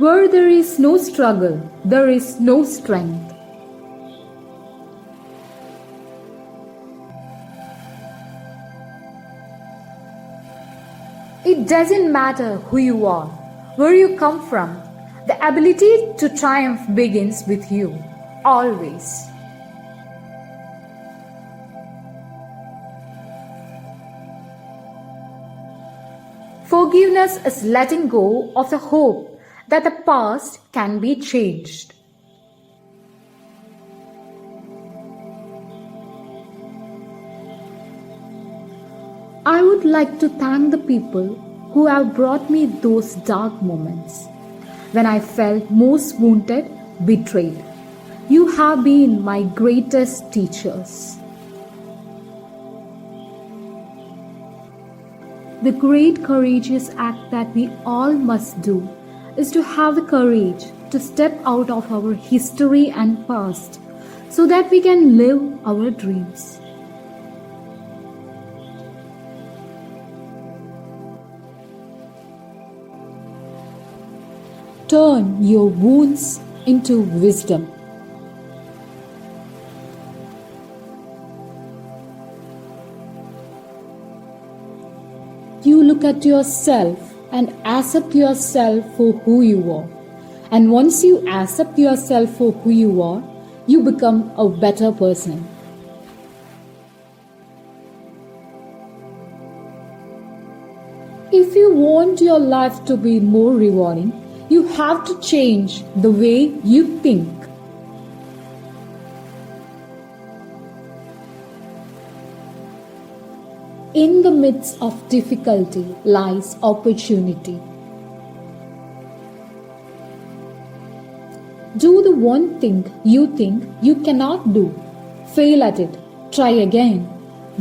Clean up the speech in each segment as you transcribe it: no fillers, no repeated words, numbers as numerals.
Where there is no struggle, there is no strength. It doesn't matter who you are, where you come from. The ability to triumph begins with you, always. Forgiveness is letting go of the hope that the past can be changed. I would like to thank the people who have brought me those dark moments when I felt most wounded, betrayed. You have been my greatest teachers. The great courageous act that we all must do is to have the courage to step out of our history and past so that we can live our dreams. Turn your wounds into wisdom. You look at yourself and accept yourself for who you are. And once you accept yourself for who you are, you become a better person. If you want your life to be more rewarding, you have to change the way you think. In the midst of difficulty lies opportunity. Do the one thing you think you cannot do. Fail at it. Try again.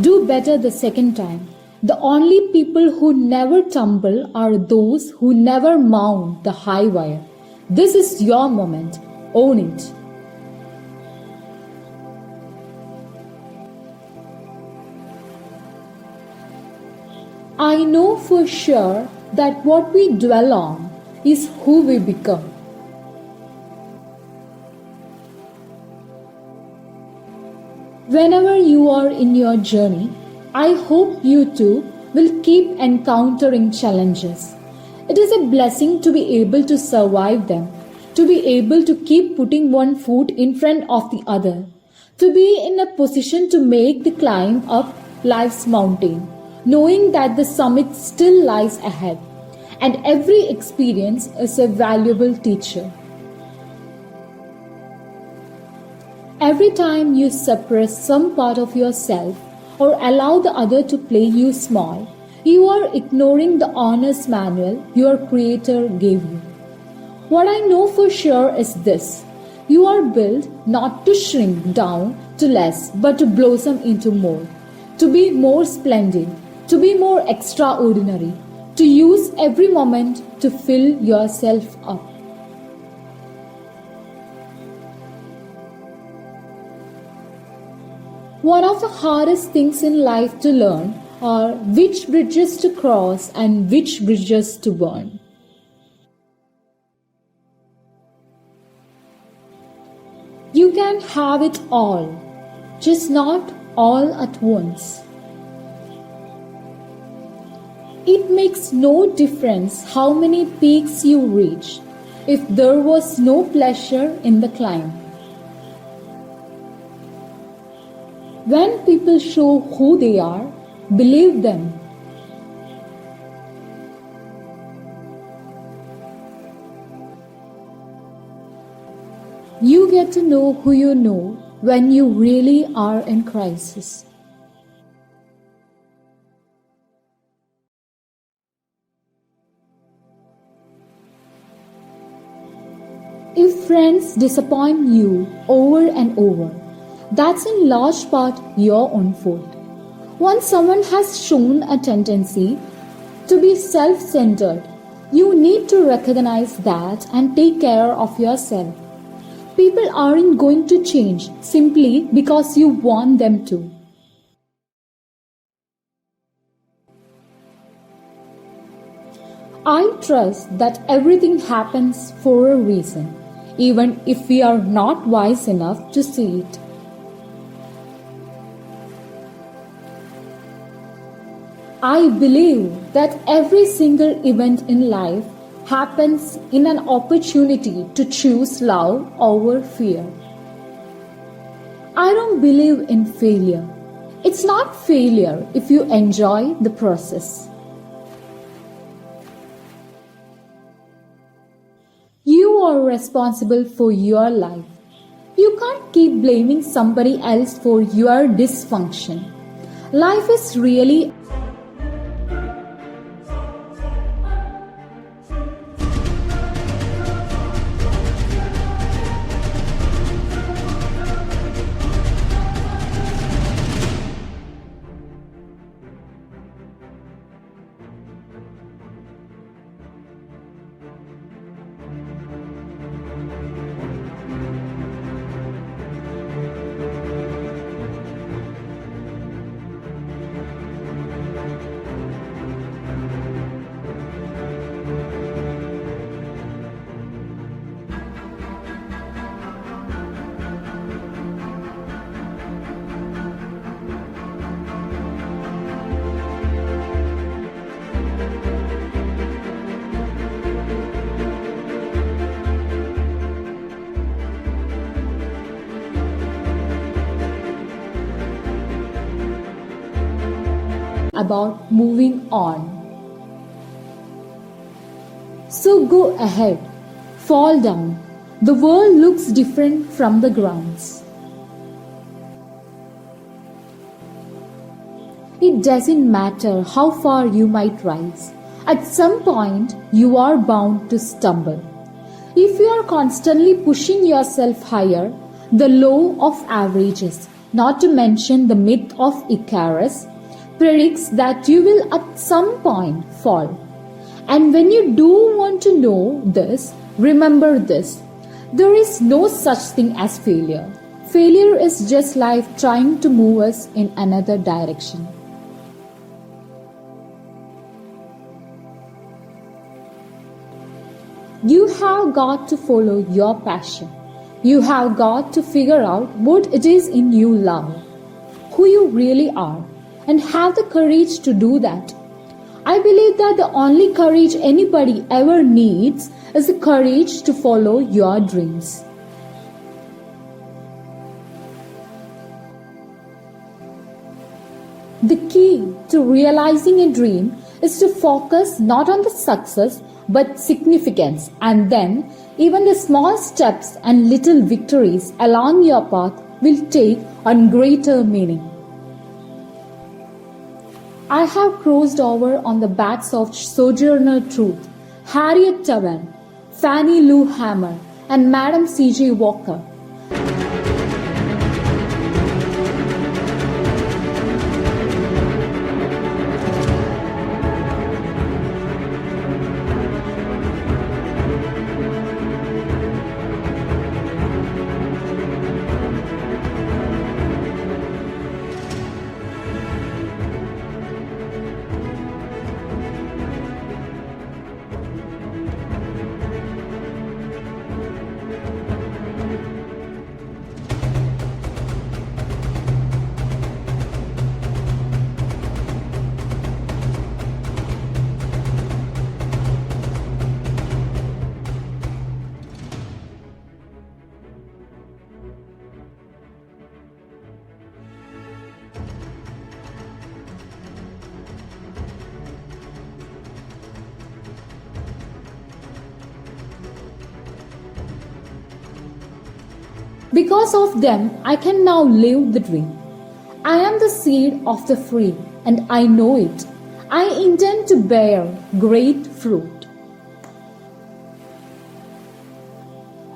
Do better the second time. The only people who never tumble are those who never mount the high wire. This is your moment. Own it. I know for sure that what we dwell on is who we become. Whenever you are in your journey, I hope you too will keep encountering challenges. It is a blessing to be able to survive them, to be able to keep putting one foot in front of the other, to be in a position to make the climb up life's mountain, knowing that the summit still lies ahead, and every experience is a valuable teacher. Every time you suppress some part of yourself or allow the other to play you small, you are ignoring the honest manual your Creator gave you. What I know for sure is this: you are built not to shrink down to less, but to blossom into more, to be more splendid, to be more extraordinary, to use every moment to fill yourself up. One of the hardest things in life to learn are which bridges to cross and which bridges to burn. You can have it all, just not all at once. It makes no difference how many peaks you reach if there was no pleasure in the climb. When people show who they are, believe them. You get to know who you know when you really are in crisis. If friends disappoint you over and over, that's in large part your own fault. Once someone has shown a tendency to be self-centered, you need to recognize that and take care of yourself. People aren't going to change simply because you want them to. I trust that everything happens for a reason, even if we are not wise enough to see it. I believe that every single event in life happens in an opportunity to choose love over fear. I don't believe in failure. It's not failure if you enjoy the process. You are responsible for your life. You can't keep blaming somebody else for your dysfunction. Life is really about moving on. So go ahead, fall down. The world looks different from the grounds. It doesn't matter how far you might rise. At some point, you are bound to stumble. If you are constantly pushing yourself higher, the law of averages, not to mention the myth of Icarus, predicts that you will at some point fall. And when you do want to know this, remember this: there is no such thing as failure. Failure is just life trying to move us in another direction. You have got to follow your passion. You have got to figure out what it is in you love, who you really are, and have the courage to do that. I believe that the only courage anybody ever needs is the courage to follow your dreams. The key to realizing a dream is to focus not on the success but significance, and then even the small steps and little victories along your path will take on greater meaning. I have crossed over on the backs of Sojourner Truth, Harriet Tubman, Fannie Lou Hamer, and Madam C.J. Walker. Because of them, I can now live the dream. I am the seed of the free, and I know it. I intend to bear great fruit.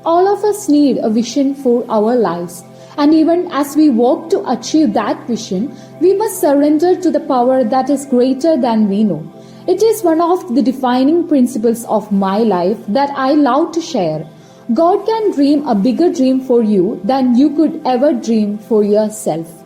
All of us need a vision for our lives, and even as we work to achieve that vision, we must surrender to the power that is greater than we know. It is one of the defining principles of my life that I love to share. God can dream a bigger dream for you than you could ever dream for yourself.